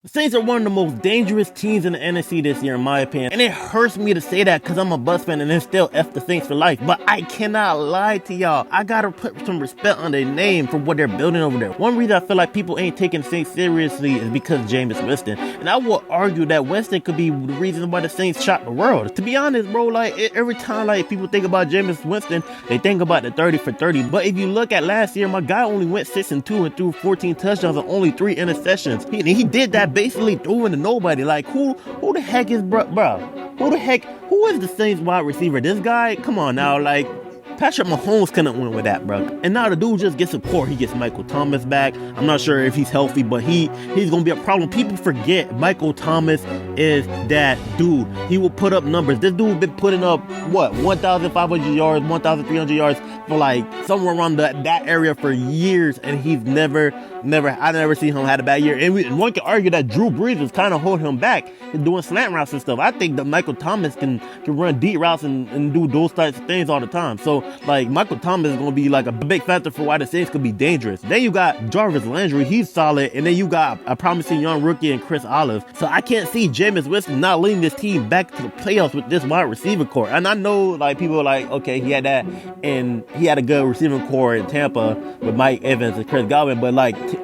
The Saints are one of the most dangerous teams in the NFC this year, in my opinion. And it hurts me to say that because I'm a Bucs fan and then still F the Saints for life. But I cannot lie to y'all. I gotta put some respect on their name for what they're building over there. One reason I feel like people ain't taking Saints seriously is because Jameis Winston. And I will argue that Winston could be the reason why the Saints shot the world. To be honest, bro, every time people think about Jameis Winston, they think about the 30 for 30. But if you look at last year, my guy only went 6-2 and threw 14 touchdowns and only 3 interceptions. He did that basically throwing to nobody. Who the heck is bro? Who is the Saints wide receiver? This guy? Come on now, Patrick Mahomes couldn't win with that, bro. And now the dude just gets support. He gets Michael Thomas back. I'm not sure if he's healthy, but he's gonna be a problem. People forget Michael Thomas is that dude. He will put up numbers. This dude been putting up 1,500 yards, 1,300 yards for somewhere around that area for years, and he's never seen him had a bad year. And one can argue that Drew Brees was kind of holding him back and doing slant routes and stuff. I think that Michael Thomas can run deep routes and do those types of things all the time. So Michael Thomas is going to be a big factor for why the Saints could be dangerous. Then you got Jarvis Landry, he's solid, and then you got a promising young rookie in Chris Olave. So I can't see Jameis Winston not leading this team back to the playoffs with this wide receiver core. And I know people are okay, he had that, and he had a good receiving core in Tampa with Mike Evans and Chris Godwin, but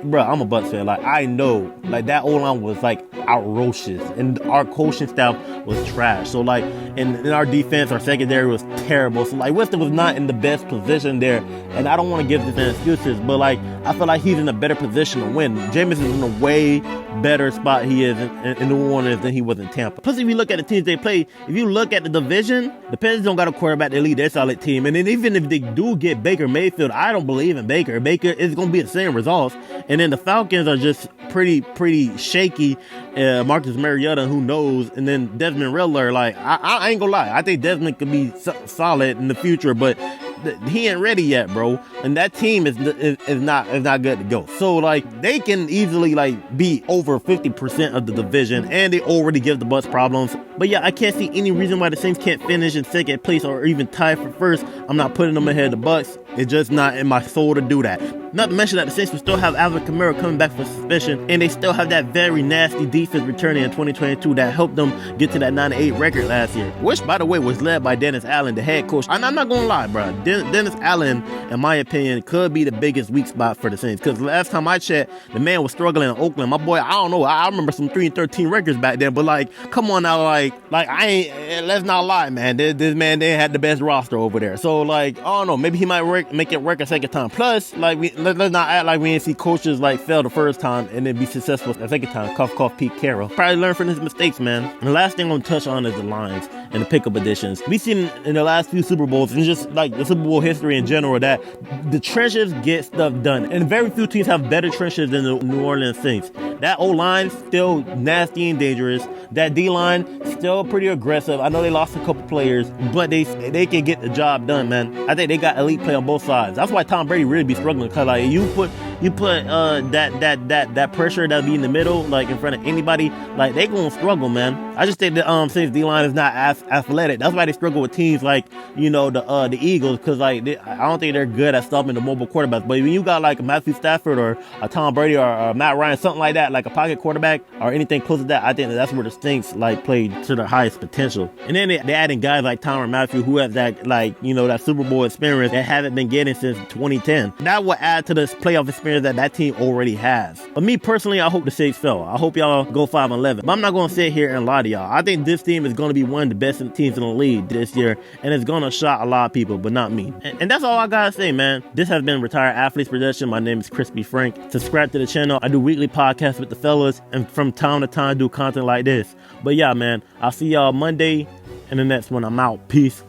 bro, I'm a Bucs fan. I know that O-line was outrageous, and our coaching staff was trash. So in our defense, our secondary was terrible. So Winston was not in the best position there, and I don't want to give this excuses, but I feel like he's in a better position to win. Jameis is in a way better spot he is in New Orleans than he was in Tampa. Plus, if you look at the teams they play, if you look at the division, the Panthers don't got a quarterback to lead their solid team. And then even if they do get Baker Mayfield, I don't believe in Baker. Baker is going to be the same results. And then the Falcons are just pretty shaky. Marcus Mariota, who knows? And then Desmond Riddler, I ain't gonna lie. I think Desmond could be solid in the future, but he ain't ready yet, bro. And that team is not good to go. So they can easily be over 50% of the division, and they already give the Bucs problems. But yeah, I can't see any reason why the Saints can't finish in second place or even tie for first. I'm not putting them ahead of the Bucs. It's just not in my soul to do that. Not to mention that the Saints will still have Alvin Kamara coming back for suspension, and they still have that very nasty defense returning in 2022 that helped them get to that 9-8 record last year, which, by the way, was led by Dennis Allen, the head coach. And I'm not gonna lie, bro. Dennis Allen, in my opinion, could be the biggest weak spot for the Saints, because last time I checked, the man was struggling in Oakland. My boy, I don't know. I remember some 3-13 records back then, but come on now, I ain't. Let's not lie, man. This man, they had the best roster over there. So I don't know. Maybe he might make it work a second time. Plus, let's not act like we ain't see coaches fail the first time and then be successful the second time. Cough, cough, Pete Carroll. Probably learn from his mistakes, man. And the last thing I'm gonna touch on is the lines and the pickup additions. We've seen in the last few Super Bowls and just the Super Bowl history in general that the trenches get stuff done. And very few teams have better trenches than the New Orleans Saints. That O-line still nasty and dangerous. That D-line still pretty aggressive. I know they lost a couple players, but they can get the job done, man. I think they got elite play on both sides. That's why Tom Brady really be struggling, because you put that pressure that'll be in the middle, in front of anybody, they gonna struggle, man. I just think the Saints D-line is not as athletic. That's why they struggle with teams the Eagles, because I don't think they're good at stopping the mobile quarterbacks. But when you got Matthew Stafford or a Tom Brady or Matt Ryan, something like that, a pocket quarterback or anything close to that, I think that's where the Saints played to their highest potential. And then they adding guys like Tyrann Mathieu, who has that that Super Bowl experience that haven't been getting since 2010. That will add to this playoff experience that team already has. But me personally, I hope the Saints fail. I hope y'all go 5-11. But I'm not going to sit here and lie to y'all. I think this team is going to be one of the best teams in the league this year, and it's going to shock a lot of people, but not me. And that's all I got to say, man. This has been Retired Athletes Production. My name is Crispy Frank. Subscribe to the channel. I do weekly podcasts with the fellas, and from time to time do content like this. But yeah, man, I'll see y'all Monday, and the next one I'm out. Peace.